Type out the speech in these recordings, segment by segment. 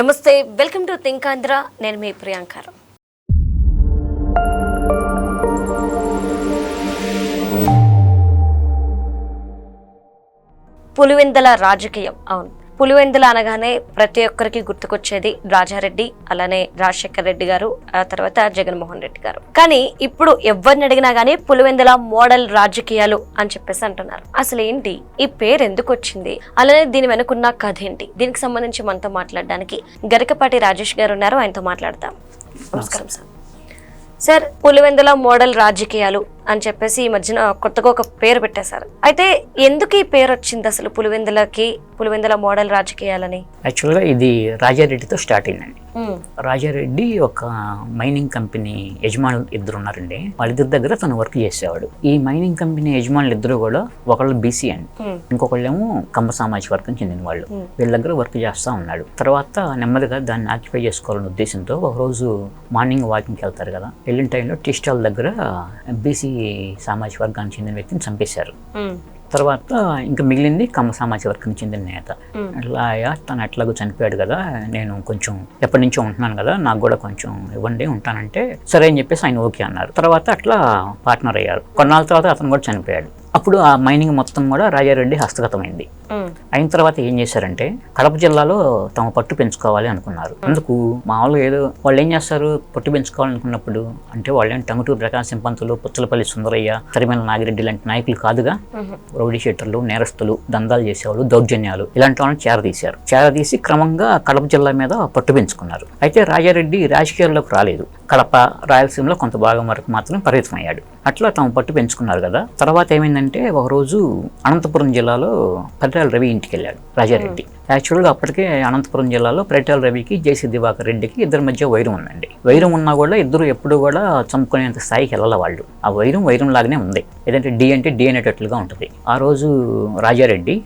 నమస్తే, welcome to think Andhra. నేను మీ ప్రియాంక. పులివెందుల రాజకీయం. అవును, పులివెందుల అనగానే ప్రతి ఒక్కరికి గుర్తుకొచ్చేది రాజారెడ్డి, అలానే రాజశేఖర రెడ్డి గారు, ఆ తర్వాత జగన్మోహన్ రెడ్డి గారు. కానీ ఇప్పుడు ఎవరిని అడిగినా గానీ పులివెందుల మోడల్ రాజకీయాలు అని చెప్పేసి అంటున్నారు. అసలు ఏంటి ఈ పేరు, ఎందుకు వచ్చింది, అలానే దీని వెనుకున్న కథ ఏంటి? దీనికి సంబంధించి మనతో మాట్లాడడానికి గరికపాటి రాజేష్ గారు ఉన్నారు, ఆయనతో మాట్లాడతాం. నమస్కారం సార్. సార్, పులివెందుల మోడల్ రాజకీయాలు అని చెప్పేసి ఈ మధ్యన కొత్తగా ఒక పేరు పెట్టేశారు. అయితే ఎందుకు ఈ పేరు వచ్చింది అసలు పులివెందుల మోడల్ రాజకీయాలని? యాక్చువల్గా ఇది రాజారెడ్డితో స్టార్ట్ అయిందండి. రాజారెడ్డి ఒక మైనింగ్ కంపెనీ యజమానులు ఇద్దరు ఉన్నారండి. వాళ్ళిద్దరి దగ్గర తను వర్క్ చేసేవాడు. ఈ మైనింగ్ కంపెనీ యజమానులు ఇద్దరు కూడా ఒకళ్ళు బీసీ అండి, ఇంకొకళ్ళేమో కమ్మ సామాజిక వర్గం చెందిన వాళ్ళు. వీళ్ళ దగ్గర వర్క్ చేస్తూ ఉన్నాడు. తర్వాత నెమ్మదిగా దాన్ని ఆక్యుపై చేసుకోవాలనే ఉద్దేశంతో ఒకరోజు మార్నింగ్ వాకింగ్కి వెళ్తారు కదా, వెళ్ళిన టైంలో టీ స్టాల్ దగ్గర బీసీ సామాజిక వర్గానికి చెందిన వ్యక్తిని చంపేశారు. తర్వాత ఇంకా మిగిలింది కమ్మ సామాజిక వర్గానికి చెందిన నేత. అట్లా తను ఎట్లాగో చనిపోయాడు కదా, నేను కొంచెం ఎప్పటి నుంచో ఉంటున్నాను కదా, నాకు కూడా కొంచెం ఇవ్వండి ఉంటానంటే సరే అని చెప్పేసి ఆయన ఓకే అన్నారు. తర్వాత అట్లా పార్ట్నర్ అయ్యారు. కొన్నాళ్ళ తర్వాత అతను కూడా చనిపోయాడు. అప్పుడు ఆ మైనింగ్ మొత్తం కూడా రాజారెడ్డి హస్తగతమైంది. అయిన తర్వాత ఏం చేశారంటే కడప జిల్లాలో తమ పట్టు పెంచుకోవాలి అనుకున్నారు. అందుకు మామూలుగా ఏదో వాళ్ళు ఏం చేస్తారు, పట్టు పెంచుకోవాలనుకున్నప్పుడు అంటే వాళ్ళేం టంగుటూరు ప్రకాశం పంతులు, పుచ్చలపల్లి సుందరయ్య, తరిమల నాగిరెడ్డి లాంటి నాయకులు కాదుగా. రౌడీ షీటర్లు, నేరస్తులు, దందాలు చేసేవాళ్ళు, దౌర్జన్యాలు ఇలాంటి వాళ్ళని చేరదీసి క్రమంగా కడప జిల్లా మీద పట్టు పెంచుకున్నారు. అయితే రాజారెడ్డి రాజకీయాల్లోకి రాలేదు. కడప, రాయలసీమలో కొంత భాగం వరకు మాత్రం పరిమితమయ్యాడు. అట్లా తమ పట్టు పెంచుకున్నారు కదా. తర్వాత ఏమైందంటే ఒకరోజు అనంతపురం జిల్లాలో పరిటాల రవి ఇంటికి వెళ్ళాడు రాజారెడ్డి. యాక్చువల్గా అప్పటికే అనంతపురం జిల్లాలో పరిటాల రవికి, జేసీ దివాకర్ రెడ్డికి ఇద్దరి మధ్య వైరం ఉందండి. వైరం ఉన్నా కూడా ఇద్దరు ఎప్పుడు కూడా చంపుకునేంత స్థాయికి వెళ్ళాలి వాళ్ళు. ఆ వైరం లాగానే ఉంది. ఏదంటే డి అనేటట్లుగా ఉంటుంది. ఆ రోజు రాజారెడ్డి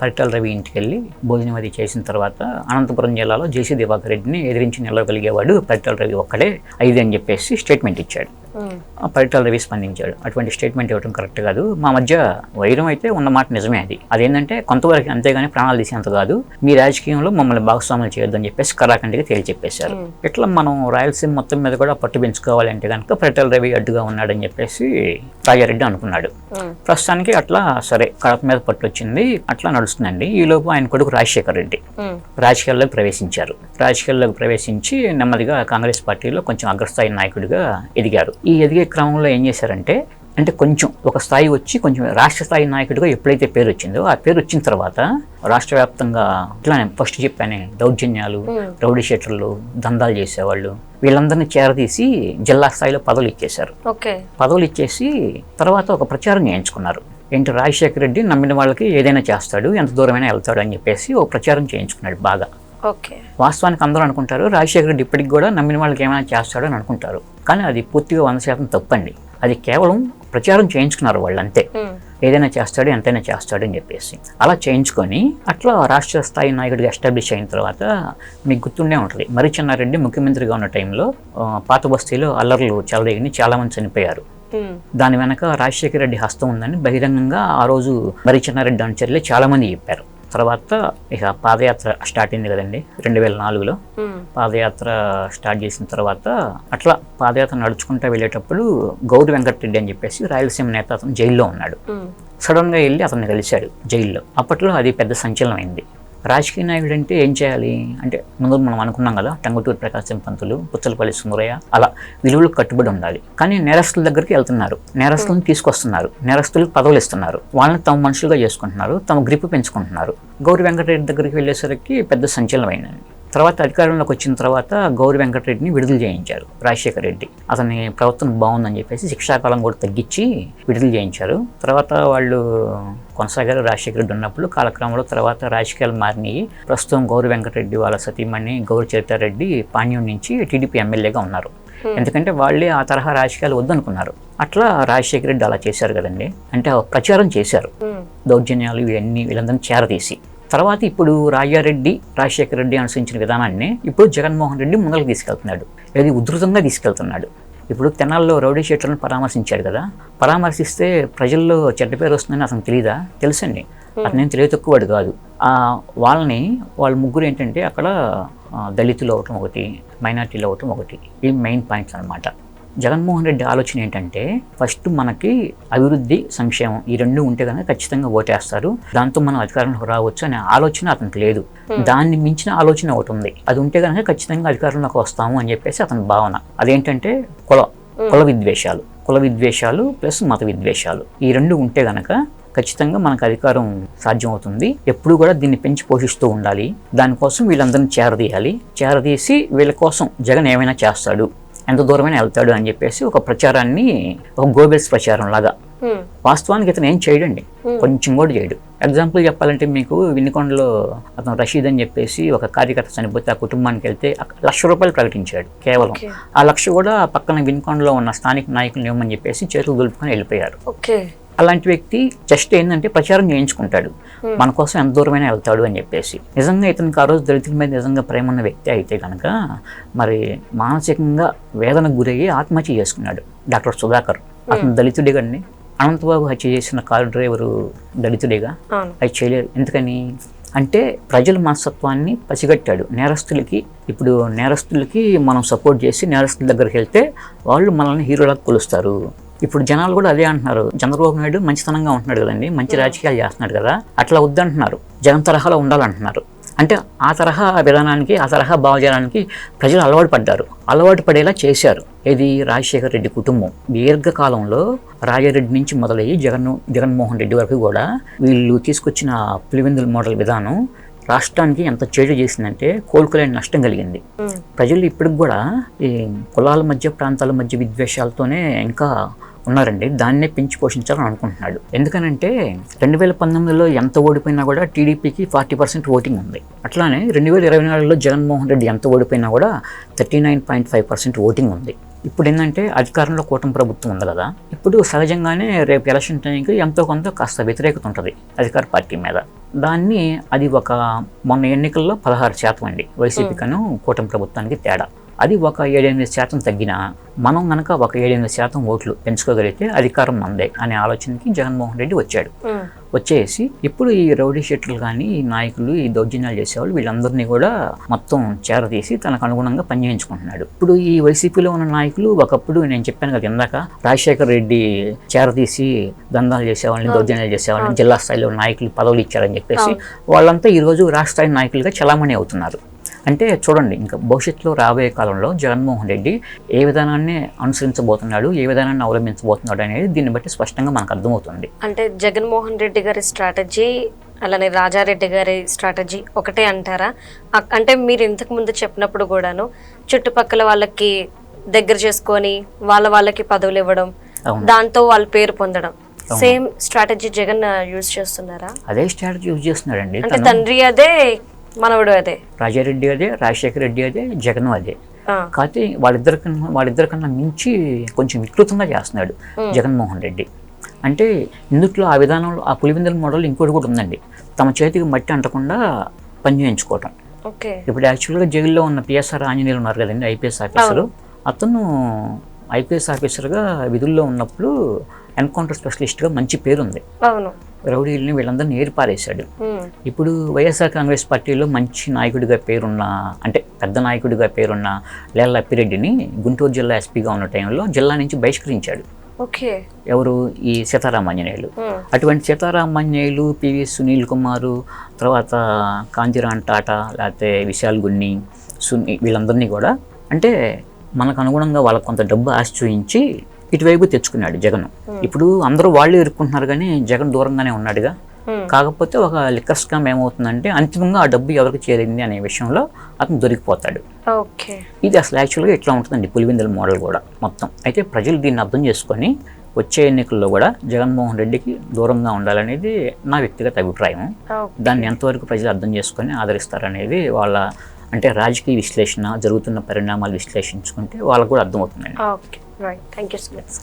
పరిటాల రవి ఇంటికి వెళ్ళి భోజనం అది చేసిన తర్వాత అనంతపురం జిల్లాలో జేసీ దివాకర్ రెడ్డిని ఎదిరించి నిలవగలిగేవాడు పరిటాల రవి ఒక్కడే 5 అని చెప్పేసి స్టేట్మెంట్ ఇచ్చాడు. పరిటాల రవి స్పందించాడు, అటువంటి స్టేట్మెంట్ ఇవ్వడం కరెక్ట్ కాదు, మా మధ్య వైరం అయితే ఉన్నమాట నిజమే, అదేంటంటే కొంతవరకు, అంతేగాని ప్రాణాలు తీసేంత కాదు, మీ రాజకీయంలో మమ్మల్ని భాగస్వాములు చేయొద్దని చెప్పేసి కరాఖండిగా తేల్చెప్పేశారు. ఇట్లా మనం రాయలసీమ మొత్తం మీద కూడా పట్టు పెంచుకోవాలి అంటే కనుక పరిటాల రవి అడ్డుగా ఉన్నాడని చెప్పేసి రాజారెడ్డి అనుకున్నాడు. ప్రస్తుతానికి అట్లా సరే కడప మీద పట్టు వచ్చింది, అట్లా నడుస్తుందండి. ఈ లోపు ఆయన కొడుకు రాజశేఖర రెడ్డి రాజకీయాల్లోకి ప్రవేశించారు. రాజకీయాల్లోకి ప్రవేశించి నెమ్మదిగా కాంగ్రెస్ పార్టీలో కొంచెం అగ్రస్థాయి నాయకుడిగా ఎదిగారు. ఈ ఎదిగే క్రమంలో ఏం చేశారంటే కొంచెం ఒక స్థాయి వచ్చి కొంచెం రాష్ట్ర స్థాయి నాయకుడిగా ఎప్పుడైతే పేరు వచ్చిందో, ఆ పేరు వచ్చిన తర్వాత రాష్ట్ర వ్యాప్తంగా ఇట్లా నేను ఫస్ట్ చెప్పానే దౌర్జన్యాలు, రౌడీ షీటర్లు, దందాలు చేసేవాళ్ళు వీళ్ళందరినీ చేరదీసి జిల్లా స్థాయిలో పదవులు ఇచ్చేశారు. పదవులు ఇచ్చేసి తర్వాత ఒక ప్రచారం చేయించుకున్నారు. ఏంటి, రాజశేఖర రెడ్డి నమ్మిన వాళ్ళకి ఏదైనా చేస్తాడు, ఎంత దూరమైనా వెళ్తాడు అని చెప్పేసి ఒక ప్రచారం చేయించుకున్నాడు బాగా. వాస్తవానికి అందరూ అనుకుంటారు రాజశేఖర రెడ్డి ఇప్పటికి కూడా నమ్మిన వాళ్ళకి ఏమైనా చేస్తాడు అని అనుకుంటారు. కానీ అది పూర్తిగా 100% తప్పండి. అది కేవలం ప్రచారం చేయించుకున్నారు వాళ్ళు అంతే. ఏదైనా చేస్తాడు, ఎంతైనా చేస్తాడు అని చెప్పేసి అలా చేయించుకొని అట్లా రాష్ట్ర స్థాయి నాయకుడిగా ఎస్టాబ్లిష్ అయిన తర్వాత మీకు గుర్తుండే ఉంటుంది, మరి చెన్నారెడ్డి ముఖ్యమంత్రిగా ఉన్న టైంలో పాత బస్తీలో అల్లర్లు చెలరేగిని చాలామంది చనిపోయారు. దాని వెనక రాజశేఖర రెడ్డి హస్తం ఉందని బహిరంగంగా ఆ రోజు మరి చెన్నారెడ్డి అనుచరులే చాలామంది చెప్పారు. తర్వాత ఇక పాదయాత్ర స్టార్ట్ అయింది కదండి 2004లో. పాదయాత్ర స్టార్ట్ చేసిన తర్వాత అట్లా పాదయాత్ర నడుచుకుంటూ వెళ్ళేటప్పుడు గౌరి వెంకటరెడ్డి అని చెప్పేసి రాయలసీమ నేత, అతను జైల్లో ఉన్నాడు. సడన్గా వెళ్ళి అతన్ని కలిశాడు జైల్లో. అప్పట్లో అది పెద్ద సంచలనం అయింది. రాజకీయ నాయకుడు అంటే ఏం చేయాలి అంటే ముందు మనం అనుకున్నాం కదా, టంగుటూరు ప్రకాశం పంతులు, పుచ్చలపల్లి సుందరయ్య, అలా విలువలకు కట్టుబడి ఉండాలి. కానీ నేరస్తుల దగ్గరికి వెళ్తున్నారు, నేరస్తులను తీసుకొస్తున్నారు, నేరస్తులకు పదవులు ఇస్తున్నారు, వాళ్ళని తమ మనుషులుగా చేసుకుంటున్నారు, తమ గ్రిప్ పెంచుకుంటున్నారు. గౌరి వెంకటరెడ్డి దగ్గరికి వెళ్ళేసరికి పెద్ద సంచలనం అయిందండి. తర్వాత అధికారంలోకి వచ్చిన తర్వాత గౌరి వెంకటరెడ్డిని విడుదల చేయించారు రాజశేఖర రెడ్డి. అతని ప్రవర్తన బాగుందని చెప్పేసి శిక్షాకాలం కూడా తగ్గించి విడుదల చేయించారు. తర్వాత వాళ్ళు కొనసాగారు రాజశేఖర రెడ్డి ఉన్నప్పుడు. కాలక్రమంలో తర్వాత రాజకీయాలు మారినాయి. ప్రస్తుతం గౌరి వెంకటరెడ్డి వాళ్ళ సతీమణి గౌరి చరితారెడ్డి పాణ్యం నుంచి టీడీపీ ఎమ్మెల్యేగా ఉన్నారు. ఎందుకంటే వాళ్ళే ఆ తరహా రాజకీయాలు వద్దనుకున్నారు. అట్లా రాజశేఖర రెడ్డి అలా చేశారు కదండి, అంటే ప్రచారం చేశారు దౌర్జన్యాలు ఇవన్నీ వీళ్ళందరినీ చేరదీసి. తర్వాత ఇప్పుడు రాజారెడ్డి, రాజశేఖర రెడ్డి అనుసరించిన విధానాన్ని ఇప్పుడు జగన్మోహన్ రెడ్డి ముందరకు తీసుకెళ్తున్నాడు. అది ఉధృతంగా తీసుకెళ్తున్నాడు. ఇప్పుడు తెనాల్లో రౌడీ షీటర్లను పరామర్శించాడు కదా, పరామర్శిస్తే ప్రజల్లో చెడ్డ పేరు వస్తుందని అతను తెలీదా? తెలుసండి, అతనేం తెలివి తక్కువవాడు కాదు. వాళ్ళ ముగ్గురు ఏంటంటే అక్కడ దళితులు అవటం ఒకటి, మైనార్టీలు అవటం ఒకటి, ఈ మెయిన్ పాయింట్స్ అనమాట. జగన్మోహన్ రెడ్డి ఆలోచన ఏంటంటే ఫస్ట్ మనకి అభివృద్ధి, సంక్షేమం ఈ రెండు ఉంటే కనుక ఖచ్చితంగా ఓటేస్తారు, దాంతో మనం అధికారంలోకి రావచ్చు అనే ఆలోచన అతనికి లేదు. దాన్ని మించిన ఆలోచన ఒకటి ఉంది, అది ఉంటే కనుక ఖచ్చితంగా అధికారంలోకి వస్తాము అని చెప్పేసి అతని భావన. అదేంటంటే కుల విద్వేషాలు ప్లస్ మత విద్వేషాలు ఈ రెండు ఉంటే కనుక ఖచ్చితంగా మనకు అధికారం సాధ్యం అవుతుంది. ఎప్పుడు కూడా దీన్ని పెంచి పోషిస్తూ ఉండాలి. దానికోసం వీళ్ళందరినీ చేరదీసి వీళ్ళ కోసం జగన్ ఏమైనా చేస్తాడు, ఎంత దూరమైనా వెళ్తాడు అని చెప్పేసి ఒక ప్రచారాన్ని, ఒక గోబెల్స్ ప్రచారం లాగా. వాస్తవానికి ఇతను ఏం చేయడండి, కొంచెం కూడా చేయడు. ఎగ్జాంపుల్ చెప్పాలంటే మీకు వినుకొండలో అతను రషీద్ అని చెప్పేసి ఒక కార్యకర్త చనిపోతే ఆ కుటుంబానికి వెళ్తే ₹1,00,000 ప్రకటించాడు కేవలం. ఆ 1,00,000 కూడా పక్కన వినుకొండలో ఉన్న స్థానిక నాయకులు ఇవ్వమని చెప్పేసి చేతులు దులుపుకొని వెళ్ళిపోయారు. అలాంటి వ్యక్తి జస్ట్ ఏంటంటే ప్రచారం చేయించుకుంటాడు, మన కోసం ఎంత దూరమైనా వెళ్తాడు అని చెప్పేసి. నిజంగా ఇతనికి ఆ రోజు దళితుల మీద నిజంగా ప్రేమ ఉన్న వ్యక్తి అయితే కనుక మరి మానసికంగా వేదనకు గురయ్యి ఆత్మహత్య చేసుకున్నాడు. డాక్టర్ సుధాకర్ అతను దళితుడిగా అండి. అనంతబాబు హత్య చేసిన కారు డ్రైవరు దళితుడిగా, అది చేయలేదు. ఎందుకని అంటే ప్రజల మనస్తత్వాన్ని పసిగట్టాడు. నేరస్తులకి మనం సపోర్ట్ చేసి నేరస్తుల దగ్గరికి వెళ్తే వాళ్ళు మనల్ని హీరోలకు కొలుస్తారు. ఇప్పుడు జనాలు కూడా అదే అంటున్నారు, చంద్రబాబు నాయుడు మంచితనంగా ఉంటున్నాడు కదండి, మంచి రాజకీయాలు చేస్తున్నాడు కదా, అట్లా వద్దంటున్నారు, జగన్ తరహాలో ఉండాలంటున్నారు. అంటే ఆ తరహా విధానానికి, ఆ తరహా భావజాలానికి ప్రజలు అలవాటు పడేలా చేశారు. ఇది రాజశేఖర రెడ్డి కుటుంబం. దీర్ఘకాలంలో రాజారెడ్డి నుంచి మొదలయ్యి జగన్మోహన్ రెడ్డి వరకు కూడా వీళ్ళు తీసుకొచ్చిన పులివెందుల మోడల్ విధానం రాష్ట్రానికి ఎంత చేటు చేసిందంటే కోలుకోలేని నష్టం కలిగింది. ప్రజలు ఇప్పటికి కూడా ఈ కులాల మధ్య, ప్రాంతాల మధ్య విద్వేషాలతోనే ఇంకా ఉన్నారండి. దాన్నే పెంచి పోషించాలని అనుకుంటున్నాడు. ఎందుకనంటే 2019లో ఎంత ఓడిపోయినా కూడా టీడీపీకి 40% ఓటింగ్ ఉంది. అట్లానే 2024లో జగన్మోహన్ రెడ్డి ఎంత ఓడిపోయినా కూడా 39.5% ఓటింగ్ ఉంది. ఇప్పుడు ఏంటంటే అధికారంలో కూటమి ప్రభుత్వం ఉంది కదా, ఇప్పుడు సహజంగానే రేపు ఎలక్షన్ టైంకి ఎంతో కొంత కాస్త వ్యతిరేకత ఉంటుంది అధికార పార్టీ మీద. దాన్ని అది మొన్న ఎన్నికల్లో 16% అండి వైసీపీ కను కూటమి ప్రభుత్వానికి తేడా. అది ఒక 7-8% తగ్గినా మనం కనుక ఒక 7-8% ఓట్లు పెంచుకోగలిగితే అధికారం మందే అనే ఆలోచనకి జగన్మోహన్ రెడ్డి వచ్చేసి ఇప్పుడు ఈ రౌడీ షీటర్లు కానీ, ఈ నాయకులు, ఈ దౌర్జన్యాలు చేసేవాళ్ళు వీళ్ళందరినీ కూడా మొత్తం చేరదీసి తనకు అనుగుణంగా పనిచేయించుకుంటున్నాడు. ఇప్పుడు ఈ వైసీపీలో ఉన్న నాయకులు ఒకప్పుడు నేను చెప్పాను కదా ఇందాక, రాజశేఖర రెడ్డి చేరదీసి దందాలు చేసేవాళ్ళని, దౌర్జన్యాలు చేసేవాళ్ళని, జిల్లా స్థాయిలో నాయకులు పదవులు ఇచ్చారని చెప్పేసి వాళ్ళంతా ఈరోజు రాష్ట్ర స్థాయి నాయకులుగా చలామణి అవుతున్నారు. అంటే చూడండి, ఇంకా భవిష్యత్తులో రాబోయే కాలంలో జగన్మోహన్ రెడ్డి ఏ విధానాన్ని అనుసరించబోతున్నాడు, ఏ విధానాన్ని అవలంబించబోతున్నాడు అనేది దీన్ని బట్టి స్పష్టంగా మనకు అర్థమవుతుంది. అంటే జగన్మోహన్ రెడ్డి గారి స్ట్రాటజీ అలానే రాజారెడ్డి గారి స్ట్రాటజీ ఒకటే అంటారా? అంటే మీరు ఇంతకు ముందు చెప్పినప్పుడు కూడాను చుట్టుపక్కల వాళ్ళకి దగ్గర చేసుకొని వాళ్ళకి పదవులు ఇవ్వడం, దాంతో వాళ్ళ పేరు పొందడం, సేమ్ స్ట్రాటజీ జగన్ యూజ్ చేస్తున్నారా? అదే స్ట్రాటజీ యూజ్ చేస్తున్నాడండి. అంటే తండ్రి అదే, మనవడు అదే, రాజారెడ్డి అదే, రాజశేఖర రెడ్డి అదే, జగన్ అదే. కాకపోతే వాళ్ళిద్దరికన్నా మించి కొంచెం వికృతంగా చేస్తున్నాడు జగన్మోహన్ రెడ్డి. అంటే ఇందుట్లో ఆ విధానంలో ఆ పులివెందుల మోడల్ ఇంకోటి కూడా ఉందండి, తమ చేతికి మట్టి అంటకుండా పని చేయించుకోవటం. ఇప్పుడు యాక్చువల్గా జైల్లో ఉన్న పిఎస్ఆర్ ఆంజనేయులు ఉన్నారు కదండి, ఐపీఎస్ ఆఫీసరు. అతను ఐపీఎస్ ఆఫీసర్గా విధుల్లో ఉన్నప్పుడు ఎన్కౌంటర్ స్పెషలిస్ట్గా మంచి పేరుంది. రౌడీలని వీళ్ళందరినీ ఏరిపారేశాడు. ఇప్పుడు వైఎస్ఆర్ కాంగ్రెస్ పార్టీలో మంచి నాయకుడిగా పేరున్న, అంటే పెద్ద నాయకుడిగా పేరున్న లేళ్ల అప్పిరెడ్డిని గుంటూరు జిల్లా ఎస్పీగా ఉన్న టైంలో జిల్లా నుంచి బహిష్కరించాడు. ఎవరు? ఈ సీతారామాంజనేయులు. అటువంటి సీతారామాంజనేయులు, పివి సునీల్ కుమారు, తర్వాత కాంతిరాన్ టాటా, లేకపోతే విశాల్ గున్ని, వీళ్ళందరినీ కూడా అంటే మనకు అనుగుణంగా వాళ్ళకు కొంత డబ్బు ఆశ చూయించి ఇటువైపు తెచ్చుకున్నాడు జగన్. ఇప్పుడు అందరూ వాళ్ళు ఇరుక్కుంటున్నారు కానీ జగన్ దూరంగానే ఉన్నాడుగా. కాకపోతే ఒక లిక్కర్ స్కామ్ ఏమవుతుందంటే అంతిమంగా ఆ డబ్బు ఎవరికి చేరింది అనే విషయంలో అతను దొరికిపోతాడు. ఇది అసలు యాక్చువల్గా ఇట్లా ఉంటుందండి పులివెందుల మోడల్ కూడా మొత్తం. అయితే ప్రజలు దీన్ని అర్థం చేసుకొని వచ్చే ఎన్నికల్లో కూడా జగన్మోహన్ రెడ్డికి దూరంగా ఉండాలనేది నా వ్యక్తిగత అభిప్రాయం. దాన్ని ఎంతవరకు ప్రజలు అర్థం చేసుకొని ఆదరిస్తారనేది వాళ్ళ అంటే రాజకీయ విశ్లేషణ, జరుగుతున్న పరిణామాలు విశ్లేషించుకుంటే వాళ్ళకు కూడా అర్థమవుతుందండి. Right, thank you so much.